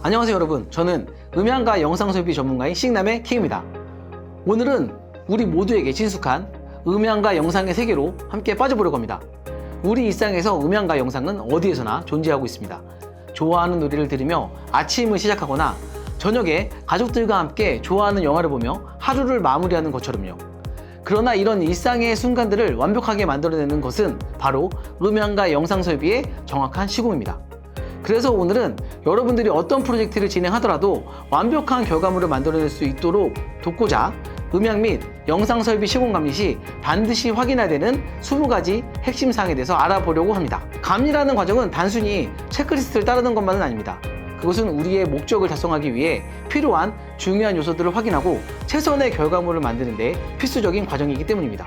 안녕하세요 여러분, 저는 음향과 영상설비 전문가인 싱남의 킹입니다. 오늘은 우리 모두에게 친숙한 음향과 영상의 세계로 함께 빠져보려고 합니다. 우리 일상에서 음향과 영상은 어디에서나 존재하고 있습니다. 좋아하는 노래를 들으며 아침을 시작하거나 저녁에 가족들과 함께 좋아하는 영화를 보며 하루를 마무리하는 것처럼요. 그러나 이런 일상의 순간들을 완벽하게 만들어내는 것은 바로 음향과 영상 설비의 정확한 시공입니다. 그래서 오늘은 여러분들이 어떤 프로젝트를 진행하더라도 완벽한 결과물을 만들어낼 수 있도록 돕고자 음향 및 영상 설비 시공 감리 시 반드시 확인해야 되는 20가지 핵심 사항에 대해서 알아보려고 합니다. 감리라는 과정은 단순히 체크리스트를 따르는 것만은 아닙니다. 그것은 우리의 목적을 달성하기 위해 필요한 중요한 요소들을 확인하고 최선의 결과물을 만드는 데 필수적인 과정이기 때문입니다.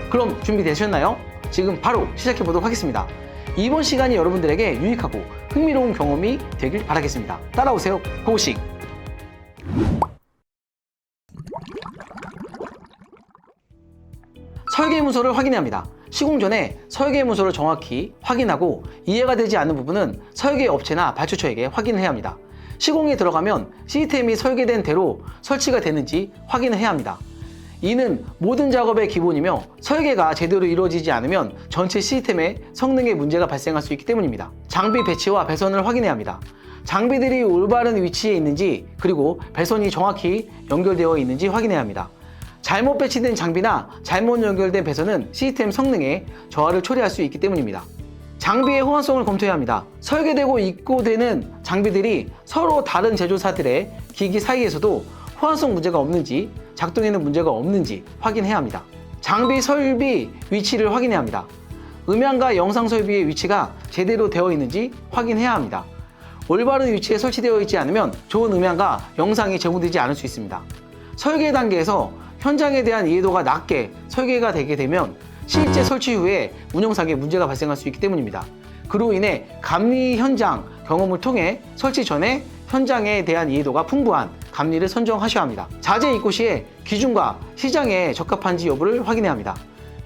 그럼 준비되셨나요? 지금 바로 시작해 보도록 하겠습니다. 이번 시간이 여러분들에게 유익하고 흥미로운 경험이 되길 바라겠습니다. 따라오세요. 고고싱! 설계문서를 확인해야 합니다. 시공 전에 설계문서를 정확히 확인하고 이해가 되지 않는 부분은 설계업체나 발주처에게 확인을 해야 합니다. 시공에 들어가면 시스템이 설계된 대로 설치가 되는지 확인을 해야 합니다. 이는 모든 작업의 기본이며 설계가 제대로 이루어지지 않으면 전체 시스템의 성능에 문제가 발생할 수 있기 때문입니다. 장비 배치와 배선을 확인해야 합니다. 장비들이 올바른 위치에 있는지 그리고 배선이 정확히 연결되어 있는지 확인해야 합니다. 잘못 배치된 장비나 잘못 연결된 배선은 시스템 성능에 저하를 초래할 수 있기 때문입니다. 장비의 호환성을 검토해야 합니다. 설계되고 입고되는 장비들이 서로 다른 제조사들의 기기 사이에서도 호환성 문제가 없는지 작동에는 문제가 없는지 확인해야 합니다. 장비 설비 위치를 확인해야 합니다. 음향과 영상 설비의 위치가 제대로 되어 있는지 확인해야 합니다. 올바른 위치에 설치되어 있지 않으면 좋은 음향과 영상이 제공되지 않을 수 있습니다. 설계 단계에서 현장에 대한 이해도가 낮게 설계가 되게 되면 실제 설치 후에 운영상에 문제가 발생할 수 있기 때문입니다. 그로 인해 감리 현장 경험을 통해 설치 전에 현장에 대한 이해도가 풍부한 감리를 선정하셔야 합니다. 자재 입고 시에 기준과 시장에 적합한지 여부를 확인해야 합니다.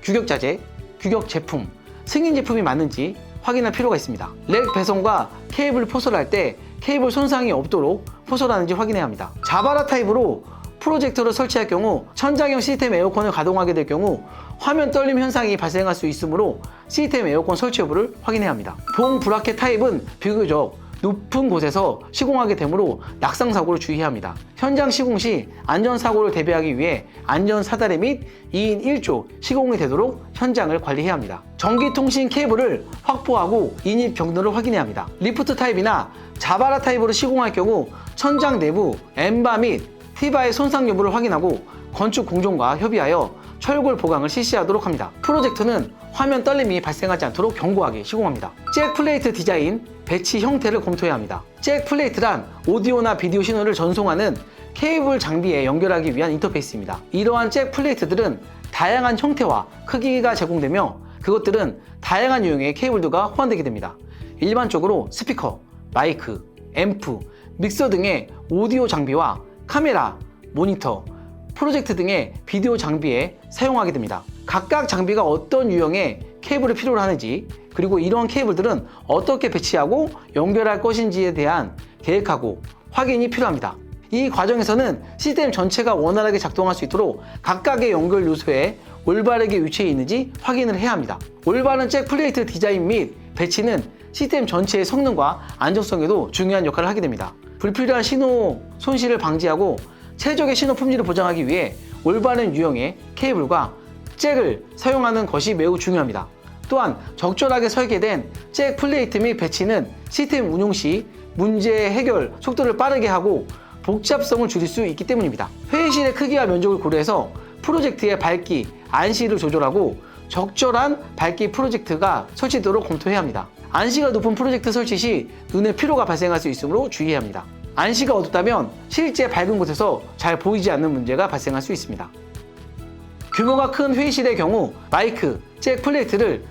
규격 자재, 규격 제품, 승인 제품이 맞는지 확인할 필요가 있습니다. 렉 배선과 케이블 포설할 때 케이블 손상이 없도록 포설하는지 확인해야 합니다. 자바라 타입으로 프로젝터를 설치할 경우 천장형 시스템 에어컨을 가동하게 될 경우 화면 떨림 현상이 발생할 수 있으므로 시스템 에어컨 설치 여부를 확인해야 합니다. 봉 브라켓 타입은 비교적 높은 곳에서 시공하게 되므로 낙상사고를 주의해야 합니다. 현장 시공 시 안전사고를 대비하기 위해 안전사다리 및 2인 1조 시공이 되도록 현장을 관리해야 합니다. 전기통신 케이블을 확보하고 인입 경로를 확인해야 합니다. 리프트 타입이나 자바라 타입으로 시공할 경우 천장 내부 엠바 및 티바의 손상 여부를 확인하고 건축 공정과 협의하여 철골 보강을 실시하도록 합니다. 프로젝트는 화면 떨림이 발생하지 않도록 견고하게 시공합니다. 잭 플레이트 디자인, 배치 형태를 검토해야 합니다. 잭 플레이트란 오디오나 비디오 신호를 전송하는 케이블 장비에 연결하기 위한 인터페이스입니다. 이러한 잭 플레이트들은 다양한 형태와 크기가 제공되며 그것들은 다양한 유형의 케이블들과 호환되게 됩니다. 일반적으로 스피커, 마이크, 앰프, 믹서 등의 오디오 장비와 카메라, 모니터, 프로젝트 등의 비디오 장비에 사용하게 됩니다. 각각 장비가 어떤 유형의 케이블을 필요로 하는지 그리고 이러한 케이블들은 어떻게 배치하고 연결할 것인지에 대한 계획하고 확인이 필요합니다. 이 과정에서는 시스템 전체가 원활하게 작동할 수 있도록 각각의 연결 요소에 올바르게 위치해 있는지 확인을 해야 합니다. 올바른 잭 플레이트 디자인 및 배치는 시스템 전체의 성능과 안정성에도 중요한 역할을 하게 됩니다. 불필요한 신호 손실을 방지하고 최적의 신호 품질을 보장하기 위해 올바른 유형의 케이블과 잭을 사용하는 것이 매우 중요합니다. 또한 적절하게 설계된 잭 플레이트 및 배치는 시스템 운용 시 문제 해결 속도를 빠르게 하고 복잡성을 줄일 수 있기 때문입니다. 회의실의 크기와 면적을 고려해서 프로젝트의 밝기, 안시를 조절하고 적절한 밝기 프로젝트가 설치되도록 검토해야 합니다. 안시가 높은 프로젝트 설치 시 눈의 피로가 발생할 수 있으므로 주의해야 합니다. 안시가 어둡다면 실제 밝은 곳에서 잘 보이지 않는 문제가 발생할 수 있습니다. 규모가 큰 회의실의 경우 마이크, 잭 플레이트를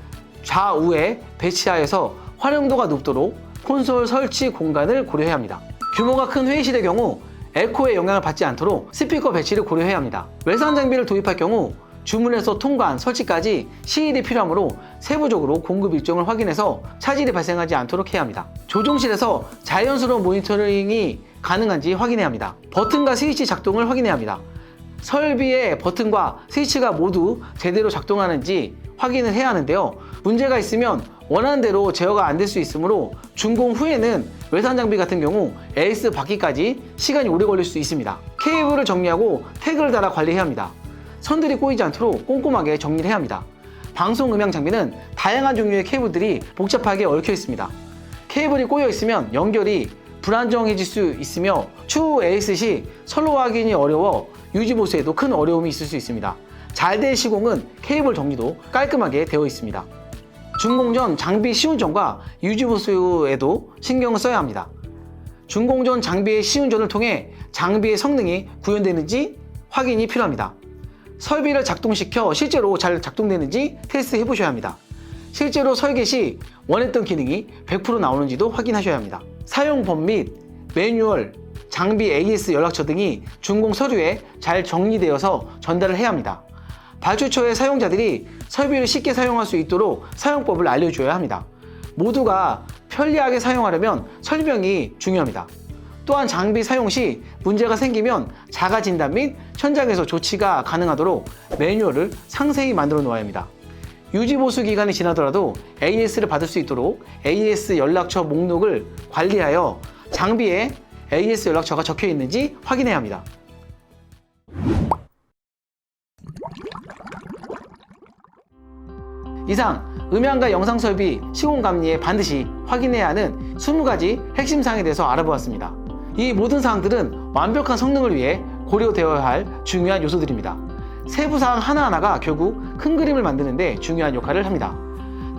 좌우에 배치하여서 활용도가 높도록 콘솔 설치 공간을 고려해야 합니다. 규모가 큰 회의실의 경우 에코에 영향을 받지 않도록 스피커 배치를 고려해야 합니다. 외산 장비를 도입할 경우 주문에서 통관, 설치까지 시일이 필요하므로 세부적으로 공급 일정을 확인해서 차질이 발생하지 않도록 해야 합니다. 조종실에서 자연스러운 모니터링이 가능한지 확인해야 합니다. 버튼과 스위치 작동을 확인해야 합니다. 설비의 버튼과 스위치가 모두 제대로 작동하는지 확인을 해야 하는데요. 문제가 있으면 원하는 대로 제어가 안 될 수 있으므로 준공 후에는 외산 장비 같은 경우 AS 받기까지 시간이 오래 걸릴 수 있습니다. 케이블을 정리하고 태그를 달아 관리해야 합니다. 선들이 꼬이지 않도록 꼼꼼하게 정리를 해야 합니다. 방송 음향 장비는 다양한 종류의 케이블들이 복잡하게 얽혀 있습니다. 케이블이 꼬여 있으면 연결이 불안정해질 수 있으며 추후 AS 시 선로 확인이 어려워 유지 보수에도 큰 어려움이 있을 수 있습니다. 잘 된 시공은 케이블 정리도 깔끔하게 되어 있습니다. 준공 전 장비 시운전과 유지 보수에도 신경을 써야 합니다. 준공 전 장비의 시운전을 통해 장비의 성능이 구현되는지 확인이 필요합니다. 설비를 작동시켜 실제로 잘 작동되는지 테스트해 보셔야 합니다. 실제로 설계 시 원했던 기능이 100% 나오는지도 확인하셔야 합니다. 사용법 및 매뉴얼, 장비 AS 연락처 등이 준공 서류에 잘 정리되어서 전달을 해야 합니다. 발주처의 사용자들이 설비를 쉽게 사용할 수 있도록 사용법을 알려줘야 합니다. 모두가 편리하게 사용하려면 설명이 중요합니다. 또한 장비 사용 시 문제가 생기면 자가 진단 및 현장에서 조치가 가능하도록 매뉴얼을 상세히 만들어 놓아야 합니다. 유지 보수 기간이 지나더라도 AS를 받을 수 있도록 AS 연락처 목록을 관리하여 장비에 AS 연락처가 적혀 있는지 확인해야 합니다. 이상 음향과 영상 설비 시공 감리에 반드시 확인해야 하는 20가지 핵심 사항에 대해서 알아보았습니다. 이 모든 사항들은 완벽한 성능을 위해 고려되어야 할 중요한 요소들입니다. 세부 사항 하나하나가 결국 큰 그림을 만드는 데 중요한 역할을 합니다.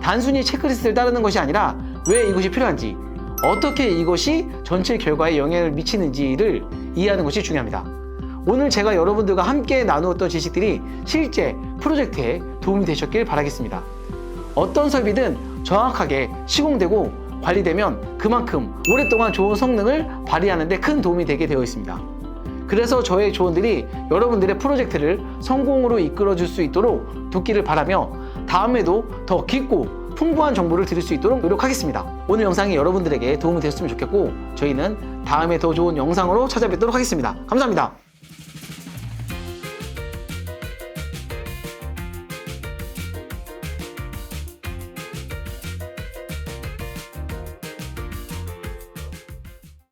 단순히 체크리스트를 따르는 것이 아니라 왜 이것이 필요한지, 어떻게 이것이 전체 결과에 영향을 미치는지를 이해하는 것이 중요합니다. 오늘 제가 여러분들과 함께 나누었던 지식들이 실제 프로젝트에 도움이 되셨길 바라겠습니다. 어떤 설비든 정확하게 시공되고 관리되면 그만큼 오랫동안 좋은 성능을 발휘하는 데 큰 도움이 되게 되어 있습니다. 그래서 저의 조언들이 여러분들의 프로젝트를 성공으로 이끌어 줄 수 있도록 돕기를 바라며 다음에도 더 깊고 풍부한 정보를 드릴 수 있도록 노력하겠습니다. 오늘 영상이 여러분들에게 도움이 되었으면 좋겠고 저희는 다음에 더 좋은 영상으로 찾아뵙도록 하겠습니다. 감사합니다.